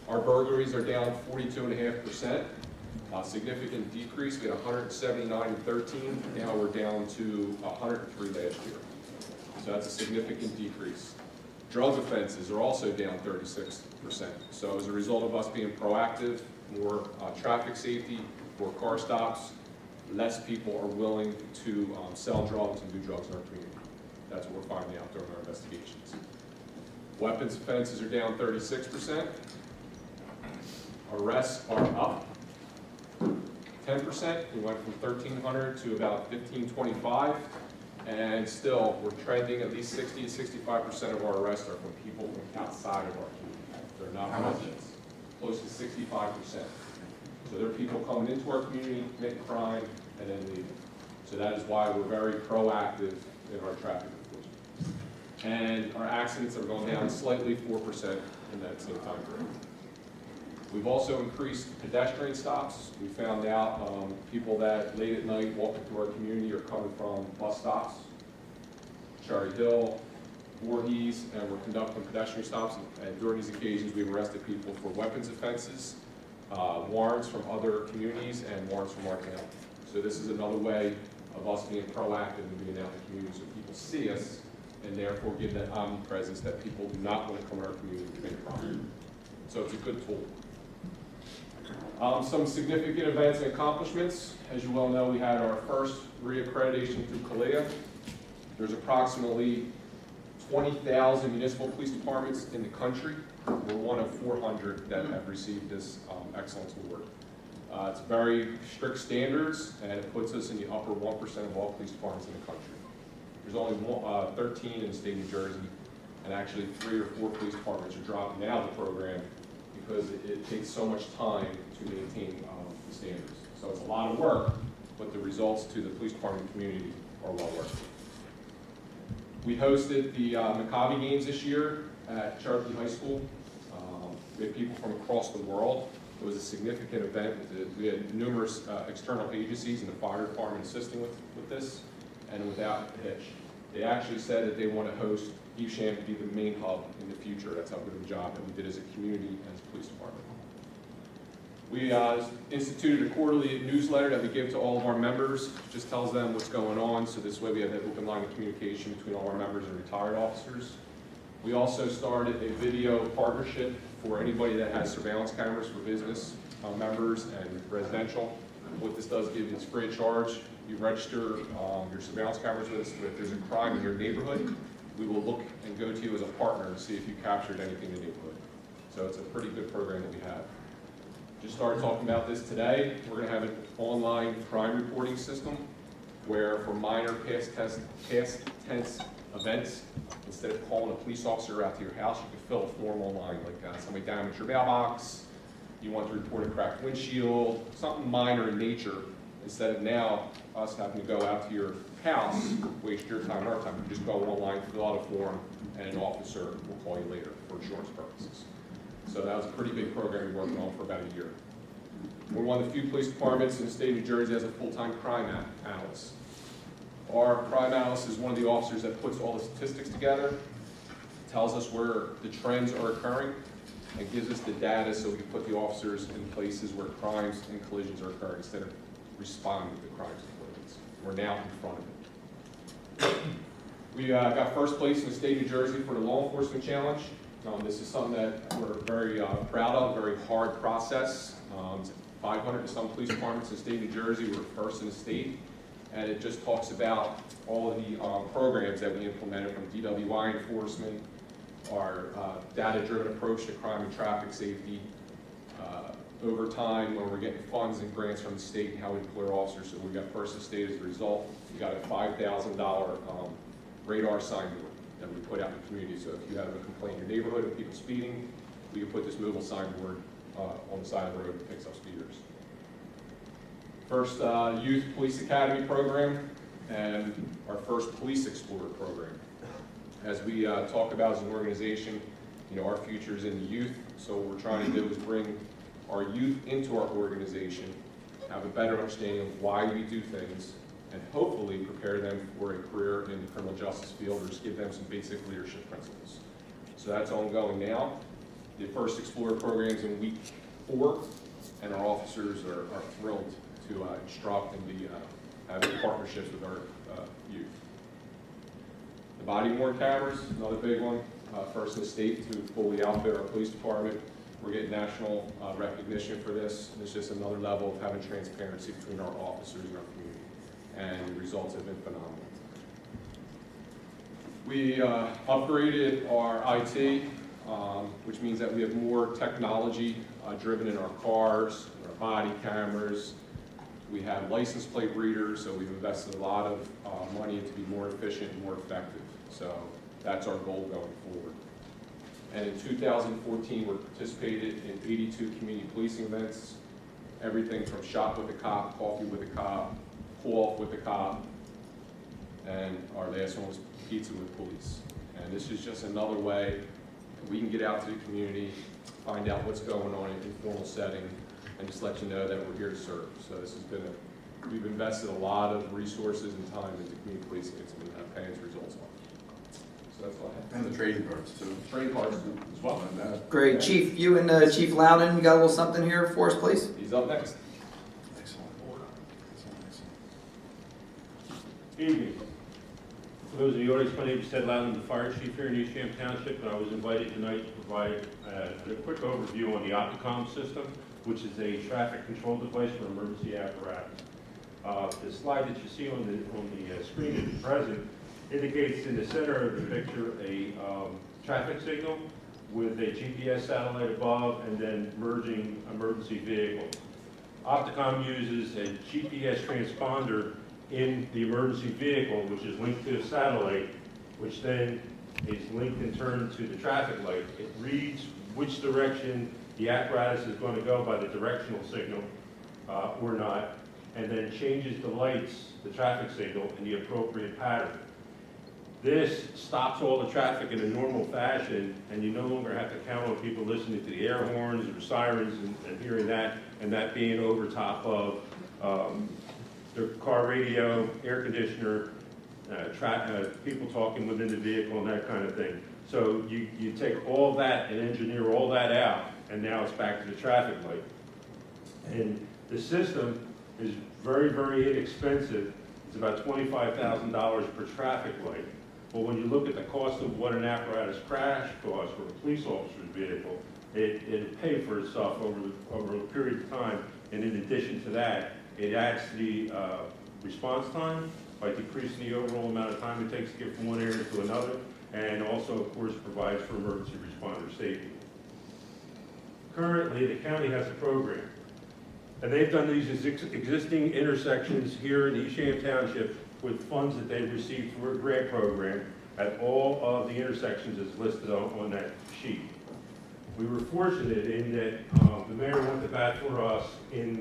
Our burglaries are down 42.5%, a significant decrease. We had 179 in 13, now we're down to 103 last year. So that's a significant decrease. Drug offenses are also down 36%. So as a result of us being proactive, more traffic safety, more car stops, less people are willing to sell drugs and do drugs in our community. That's what we're finding out during our investigations. Weapons offenses are down 36%. Arrests are up 10%. We went from 1,300 to about 1,525. And still, we're trending at least 60 to 65% of our arrests are from people from outside of our community. They're not residents. Close to 65%. So there are people coming into our community, committing crime, and then leaving. So that is why we're very proactive in our traffic enforcement. And our accidents are going down slightly 4% in that same time frame. We've also increased pedestrian stops. We found out people that late at night walking through our community are coming from bus stops, Cherry Hill, Voorhees, and we're conducting pedestrian stops. And during these occasions, we've arrested people for weapons offenses, warrants from other communities, and warrants from our town. So this is another way of us being proactive and being out in the community so people see us and therefore give that omnipresence that people do not want to come to our community and commit crime. So it's a good tool. Some significant events and accomplishments. As you well know, we had our first reaccreditation through CALEA. There's approximately 20,000 municipal police departments in the country. We're one of 400 that have received this excellence award. It's very strict standards, and it puts us in the upper 1% of all police departments in the country. There's only 13 in the state of New Jersey, and actually 3 or 4 police departments are dropping out of the program because it takes so much time to maintain the standards. So it's a lot of work, but the results to the police department community are well worth it. We hosted the Maccabi Games this year at Cherokee High School. We had people from across the world. It was a significant event. We had numerous external agencies and the fire department assisting with this, and without a hitch. They actually said that they want to host Evesham to be the main hub in the future. That's how good of a job that we did as a community and as a police department. We instituted a quarterly newsletter that we give to all of our members. It just tells them what's going on, so this way we have an open line of communication between all our members and retired officers. We also started a video partnership for anybody that has surveillance cameras for business members and residential. What this does give you is free of charge. You register your surveillance cameras with us. If there's a crime in your neighborhood, we will look and go to you as a partner and see if you captured anything in the neighborhood. So it's a pretty good program that we have. Just started talking about this today. We're going to have an online crime reporting system where for minor past tense events, instead of calling a police officer out to your house, you can fill a form online, like somebody damaged your mailbox, you want to report a cracked windshield, something minor in nature, instead of now us having to go out to your house, waste your time and our time. You just go online, fill out a form, and an officer will call you later for insurance purposes. So that was a pretty big program we worked on for about a year. We're one of the few police departments in the state of New Jersey that has a full-time crime analyst. Our crime analyst is one of the officers that puts all the statistics together, tells us where the trends are occurring, and gives us the data so we can put the officers in places where crimes and collisions are occurring instead of responding to crimes and collisions. We're now in front of it. We got first place in the state of New Jersey for the Law Enforcement Challenge. This is something that we're very proud of, very hard process. 500 to some police departments in the state of New Jersey. We're first in the state. And it just talks about all of the programs that we implemented, from DWI enforcement, our data-driven approach to crime and traffic safety, over time when we're getting funds and grants from the state and how we deploy officers. So we got first in the state as a result. We got a $5,000 radar sign board that we put out in the community. So if you have a complaint in your neighborhood of people speeding, we can put this movable signboard on the side of the road that picks up speeders. First Youth Police Academy program and our first Police Explorer program. As we talk about as an organization, our future is in the youth, so what we're trying to do is bring our youth into our organization, have a better understanding of why we do things, and hopefully prepare them for a career in the criminal justice field or just give them some basic leadership principles. So that's ongoing now. the first Explorer programs in week 4, and our officers are thrilled to instruct and be having partnerships with our youth. The body-worn cameras, another big one, first in the state to fully outfit our police department. We're getting national recognition for this. It's just another level of having transparency between our officers and our community, and the results have been phenomenal. We upgraded our IT, which means that we have more technology driven in our cars, our body cameras. We have license plate readers, so we've invested a lot of money to be more efficient and more effective. So that's our goal going forward. And in 2014, we participated in 82 community policing events, everything from Shop with a Cop, Coffee with a Cop, Pull Off with a Cop, and our last one was Pizza with Police. And this is just another way that we can get out to the community, find out what's going on in an informal setting, and just let you know that we're here to serve. So this has been we've invested a lot of resources and time into community policing. It's been paying its results off. So that's all I have. And the trading cards too. Training cards as well. Great. Yeah. Chief, you and Chief Loudon, you got a little something here for us, please? He's up next. Excellent. Evening. For those of the audience, my name is Ted Loudon, the fire chief here in Evesham Township, and I was invited tonight to provide a quick overview on the Opticom system, which is a traffic control device for emergency apparatus. The slide that you see on the screen at present indicates in the center of the picture a traffic signal with a GPS satellite above and then merging emergency vehicles. Opticom uses a GPS transponder in the emergency vehicle, which is linked to a satellite, which then is linked in turn to the traffic light. It reads which direction the apparatus is going to go by the directional signal or not, and then changes the lights, the traffic signal, in the appropriate pattern. This stops all the traffic in a normal fashion, and you no longer have to count on people listening to the air horns or sirens and hearing that, and that being over top of their car radio, air conditioner, people talking within the vehicle and that kind of thing. So you take all that and engineer all that out, and now it's back to the traffic light. And the system is very, very inexpensive. It's about $25,000 per traffic light. But when you look at the cost of what an apparatus crash costs for a police officer's vehicle, it paid for itself over a period of time. And in addition to that, it adds to the response time by decreasing the overall amount of time it takes to get from one area to another, and also, of course, provides for emergency responder safety. Currently, the county has a program, and they've done these existing intersections here in Evesham Township with funds that they've received through a grant program at all of the intersections as listed on that sheet. We were fortunate in that the mayor went to bat for us in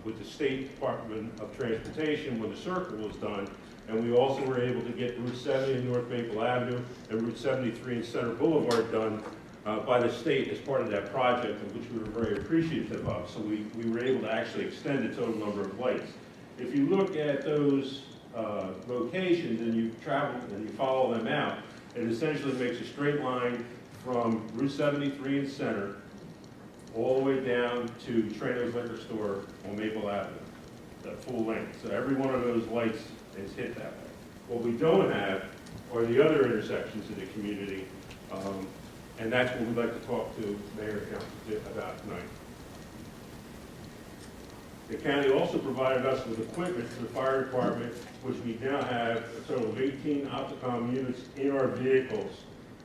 with the State Department of Transportation when the circle was done, and we also were able to get Route 70 and North Maple Avenue and Route 73 and Center Boulevard done by the state as part of that project, of which we were very appreciative of. So we were able to actually extend the total number of lights. If you look at those locations and you travel and you follow them out, it essentially makes a straight line from Route 73 in Center all the way down to Trano's Liquor Store on Maple Avenue, that full length. So every one of those lights is hit that way. What we don't have are the other intersections in the community, and that's what we'd like to talk to Mayor and Council about tonight. The county also provided us with equipment for the fire department, which we now have a total of 18 Opticom units in our vehicles.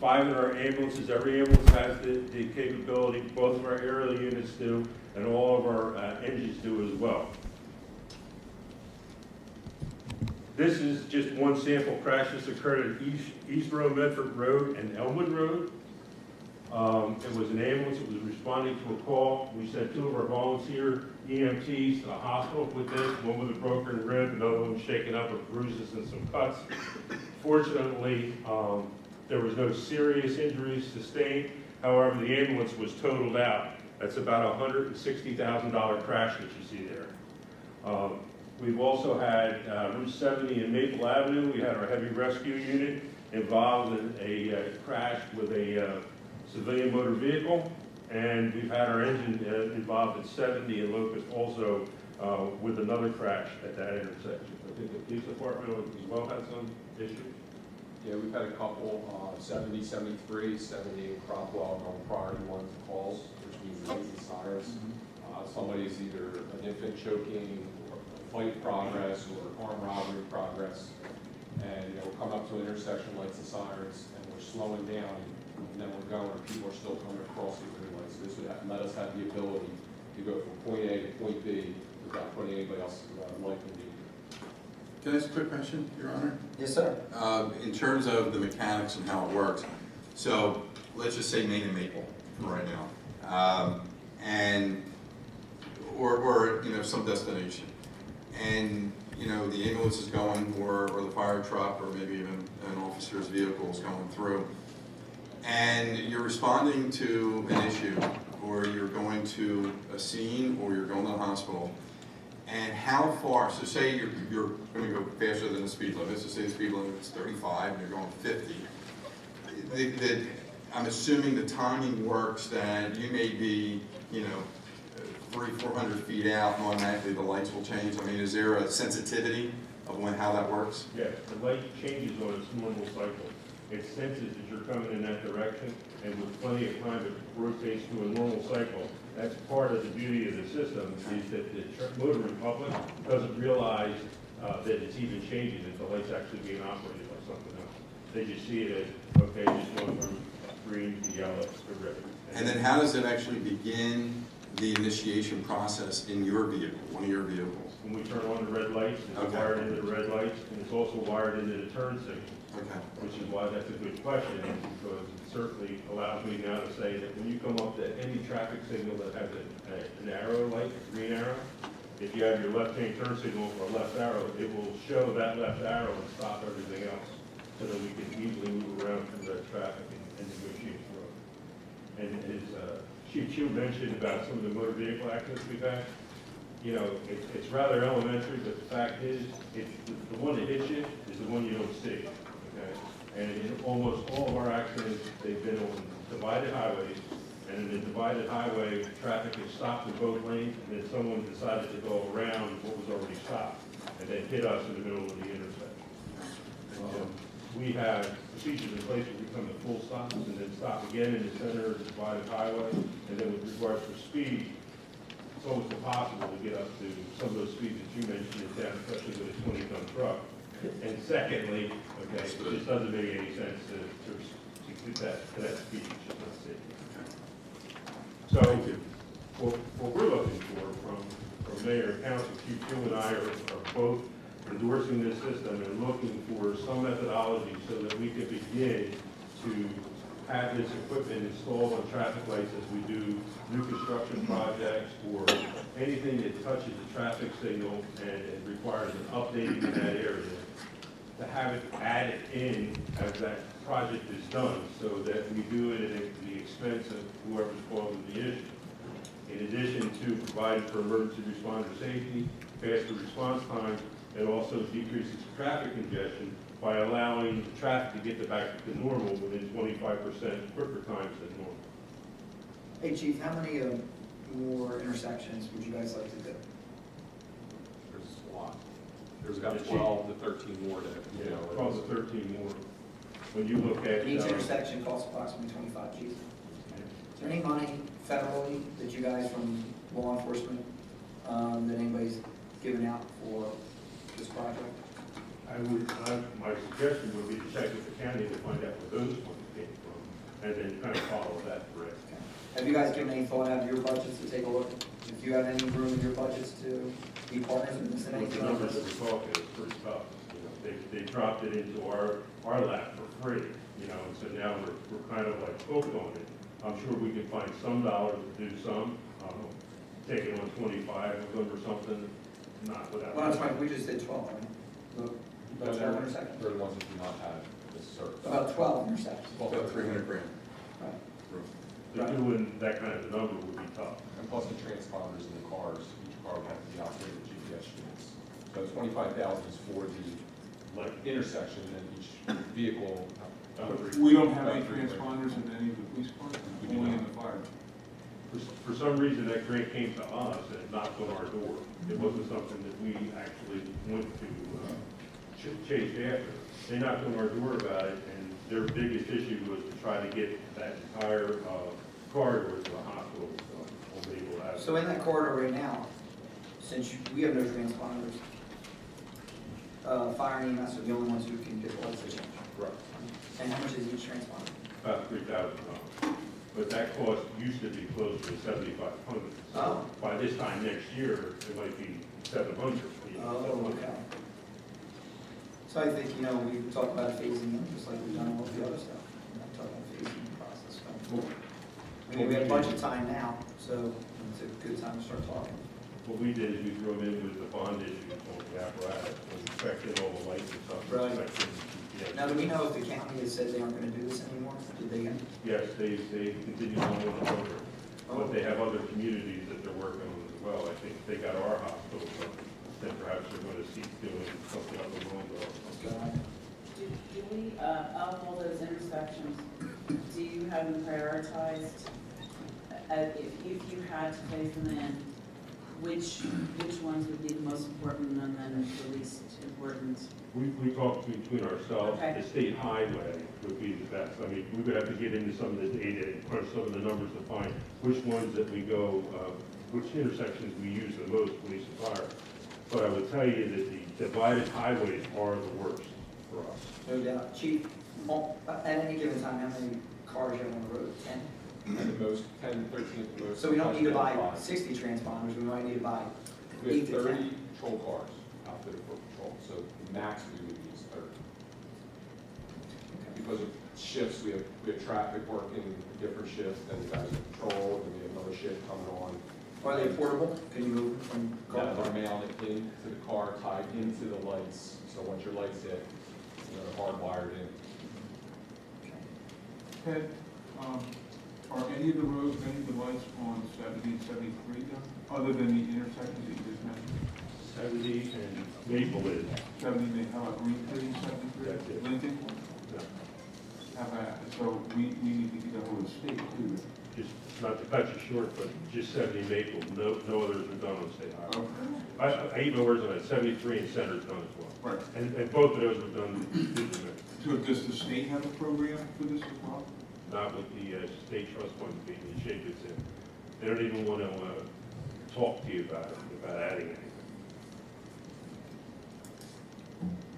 5 in our ambulances. Every ambulance has the capability, both of our aerial units do, and all of our engines do as well. This is just one sample crash. This occurred at East Road, Medford Road, and Elmwood Road. It was an ambulance that was responding to a call. We sent 2 of our volunteer EMTs to the hospital with this, one with a broken rib, another one shaken up with bruises and some cuts. Fortunately, there was no serious injuries sustained. However, the ambulance was totaled out. That's about a $160,000 crash that you see there. We've also had Route 70 and Maple Avenue. We had our heavy rescue unit involved in a crash with a civilian motor vehicle, and we've had our engine involved at 70 and Locust also with another crash at that intersection. I think the police department as well had some issues. Yeah, we've had a couple, 70, 73, 78 Cropwell going priority one calls, which means raising sirens. Somebody's either an infant choking, or a fight progress, or armed robbery progress. And, we'll come up to an intersection, lights and sirens, and we're slowing down, and then we're going, and people are still coming across the green lights. So this would let us have the ability to go from point A to point B without putting anybody else's life in danger. Can I ask a quick question, Your Honor? Yes, sir. In terms of the mechanics and how it works, so let's just say Main and Maple for right now, or some destination, and the ambulance is going, or the fire truck, or maybe even an officer's vehicle is going through, and you're responding to an issue, or you're going to a scene, or you're going to the hospital. And how far, so say you're going to go faster than the speed limit, so say the speed limit is 35 and you're going 50. I'm assuming the timing works that you may be, 300-400 feet out and automatically the lights will change. I mean, is there a sensitivity of how that works? Yeah, the light changes on its normal cycle. It senses that you're coming in that direction, and with plenty of time, it rotates to a normal cycle. That's part of the beauty of the system, is that the motoring public doesn't realize that it's even changing, that the light's actually being operated by something else. They just see it as, okay, just going from green to yellow to red. And then how does it actually begin the initiation process in your vehicle, one of your vehicles? When we turn on the red lights, it's Okay. wired into the red lights, and it's also wired into the turn signal. Okay. Which is why that's a good question, because it certainly allows me now to say that when you come up to any traffic signal that has an arrow light, a green arrow, if you have your left-hand turn signal or left arrow, it will show that left arrow and stop everything else, so that we can easily move around through that traffic and negotiate through it. And as Chief Chu mentioned about some of the motor vehicle accidents we've had, it's rather elementary, but the fact is, the one that hits you is the one you don't see. Okay? And in almost all of our accidents, they've been on divided highways, and in the divided highway, traffic is stopped in both lanes, and then someone decided to go around what was already stopped, and then hit us in the middle of the intersection. We have procedures in place where we come to full stops and then stop again in the center of the divided highway, and then with regards to speed, it's almost impossible to get up to some of those speeds that you mentioned in town, especially with a 20-ton truck. And secondly, okay, it just doesn't make any sense to get to that speed, it's just not safe. So, what we're looking for from Mayor and Council, Chief Chu and I are both endorsing this system and looking for some methodology so that we can begin to have this equipment installed on traffic lights as we do new construction projects or anything that touches the traffic signal and requires an updating in that area, to have it added in as that project is done, so that we do it at the expense of whoever's causing the issue. In addition to providing for emergency responder safety, faster response time, it also decreases traffic congestion by allowing the traffic to get back to normal within 25% quicker times than normal. Hey, Chief, how many more intersections would you guys like to do? There's a lot. There's about 12 to 13 more that, Yeah, 12 to 13 more. When you look at Each intersection costs approximately 25, Chief. Is there any money federally that you guys from law enforcement, that anybody's given out for this project? my suggestion would be to check with the county to find out where those funds came from, and then kind of follow that thread. Have you guys given any thought out of your budgets to take a look? If you have any room in your budgets to be partners in this and With the anything like numbers that this? we're talking, it's pretty tough. They dropped it into our lap for free, and so now we're kind of like hooked on it. I'm sure we can find some dollars to do some, take it on 25 of them or something, not without. Well, that's right, we just did 12, right? Look, about 12 intersections? they're the ones that do not have this service. About 12 intersections. About 300 grand. Right. So doing that kind of a number would be tough. And plus the transponders in the cars, each car would have to be operated with GPS units. So 25,000 is for the Like, intersection, and each vehicle We don't have any transponders in any of the police cars, We do only not. in the fire. For some reason, that grant came to us and knocked on our door. It wasn't something that we actually went to chase after. They knocked on our door about it, and their biggest issue was to try to get that entire corridor to the hospital. So, able to have So in that corridor right now, since we have no transponders, fire and EMS are the only ones who can get lights changed. Right. And how much is each transponder? About $3,000. But that cost used to be closer to $7,500. So Oh. by this time next year, it might be $700. Oh, okay. So I think, you know, we talked about phasing them, just like we've done all the other stuff. We're not talking about phasing the process. I mean, we have budget time now, so it's a good time to start talking. What we did is we threw them in with the bond issues on the apparatus, and inspected all the lights and stuff. Right. Inspected, yeah. Now, do we know if the county has said they aren't gonna do this anymore? Did they? Yes, they continue on with the program, Oh. but they have other communities that they're working on as well. I think they got our hospital, but then perhaps they're going to seek doing something up in Longville. God. Do we, of all those intersections, do you have them prioritized? If you had to phase them in, which ones would be the most important and then the least important? We talked between ourselves, Okay. the state highway would be the best. I mean, we would have to get into some of the data and crunch some of the numbers to find which ones that we go, which intersections we use the most, police and fire. But I would tell you that the divided highways are the worst for us. No doubt. Chief, at any given time, how many cars you have on the road? 10? At the most, 10, 13 at the most. So we don't need to buy 5. 60 transponders, we might need to buy We 8 have to 10. 30 patrol cars outfitted for patrol, so the max we would use 30. Because of shifts, we have traffic working different shifts, then we have patrol, then we have another shift coming on. Are they portable? Can you move from car That to are car? mounted into the car, tied into the lights, so once your lights hit, they're hardwired in. Ted, are any of the roads, any of the lights on 70 and 73 done, other than the intersections that you just mentioned? 70 and Maple is, 70, how about Green Tree, 73? That's it. Lincoln? no, How about, so we need to get a hold of the state too. just not to cut you short, but just 70 Maple, no others are done on state highway. Okay. I even worse on that, 73 and Center is done as well. Right. And both of those were done digitally. So does the state have a program for this as well? Not with the state trust fund being the shape it's in. They don't even want to talk to you about it, about adding anything.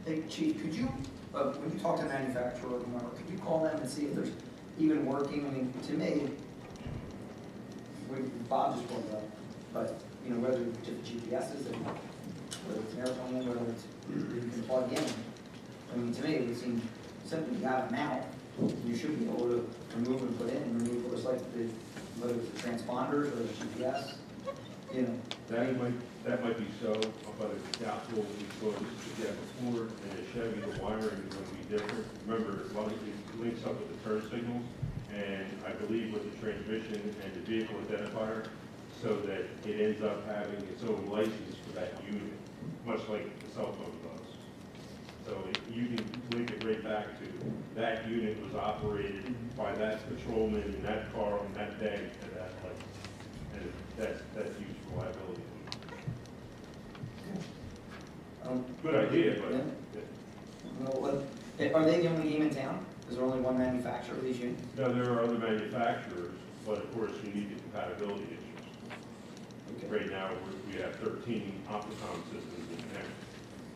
Hey, Chief, could you, when you talk to a manufacturer or whoever, could you call them and see if there's even working? I mean, to me, Bob just brought it up, but, you know, whether it's GPSs and whether it's an airplane, whether it's, you can plug in. I mean, to me, it would seem simple, you got them out, you should be able to remove and put in, and remove just like the, whether it's the transponders or the GPS, you know. That might be so, but it's doubtful because yeah, before in a Chevy, the wiring is going to be different. Remember, a lot of it links up with the turn signals, and I believe with the transmission and the vehicle identifier, so that it ends up having its own license for that unit, much like the cell phone does. So you can link it right back to that unit was operated by that patrolman in that car on that day to that license. And that's used for liability. Good idea, but. Yeah. Well, are they the only game in town? Is there only one manufacturer of these units? No, there are other manufacturers, but of course you need the compatibility issues. Okay. Right now, we have 13 Opticom systems in town.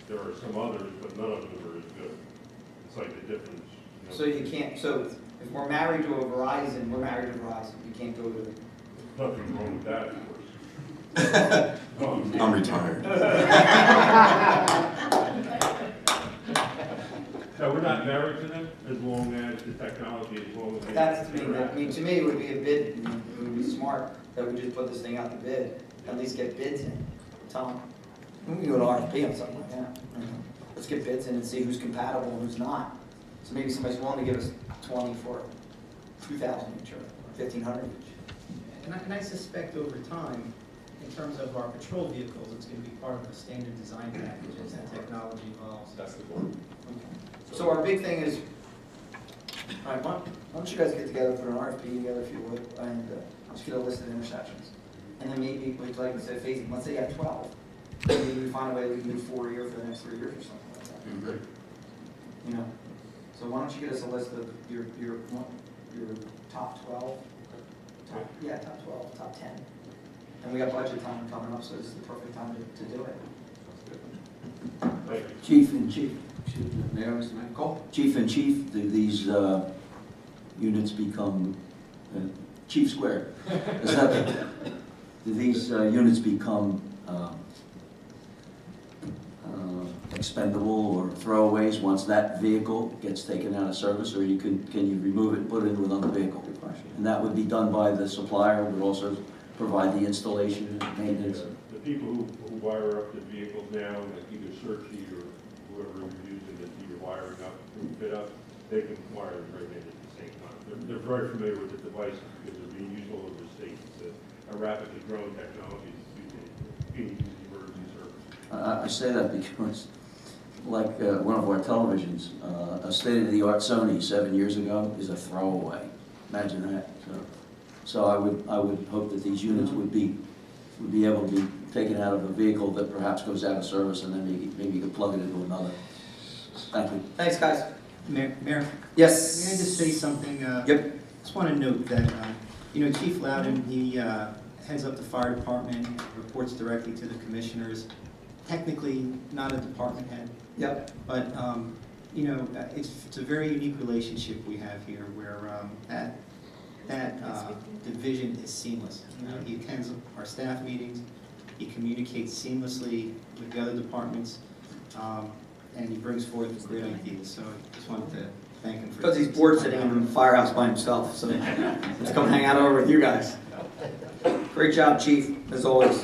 There are some others, but none of them are as good. It's like the difference. You know, So you can't, so if we're married to a Verizon, we're married to Verizon, you can't go to, Nothing wrong with that, of course. I'm retired. So we're not married to them as long as the technology, as long as. that's to me, I mean, to me, it would be a bid, it would be smart that we just put this thing out to bid, at least get bids in. Tell them, we can go to RFP on something like that. You know. Let's get bids in and see who's compatible and who's not. So maybe somebody's willing to give us 20 for 2,000 each or 1,500 each. And I suspect over time, in terms of our patrol vehicles, it's going to be part of the standard design package as the technology evolves. That's the goal. So our big thing is, All right, why don't you guys get together, put an RFP together if you would, and just get a list of intersections. And then maybe, like I said, phasing, let's say you have 12. Maybe we find a way we can do 4 a year for the next 3 years or something like that. Great. You know? So why don't you get us a list of your top 12? Top 12, top 10. And we got budget time coming up, so this is the perfect time to do it. Thank you. Chief, Mayor, Mr. Mayor? Cool. Chief and chief, do these units become, chief squared? Is that, do these units become expendable or throwaways once that vehicle gets taken out of service, or can you remove it and put it in another vehicle? And that would be done by the supplier, would also provide the installation and maintenance? The people who wire up the vehicles now, like either Searchy or whoever you're using that's either wiring up or fit up, they can wire them right in at the same time. They're very familiar with the devices because they're being used all over the state. It's a rapidly growing technology that's being used in emergency service. I say that because, like one of our televisions, a state-of-the-art Sony 7 years ago is a throwaway. Imagine that. So I would hope that these units would be able to be taken out of a vehicle that perhaps goes out of service, and then maybe you could plug it into another. Thank you. Thanks, guys. Mayor, Yes. may I just say something? Yep. Just want to note that, Chief Loudon, he heads up the fire department, reports directly to the commissioners. Technically, not a department head, Yep. but, it's a very unique relationship we have here where that division is seamless. He attends our staff meetings, he communicates seamlessly with the other departments, and he brings forth great ideas. So I just wanted to thank him for Because he's bored sitting in the firehouse by himself, so let's come hang out over with you guys. Great job, Chief, as always.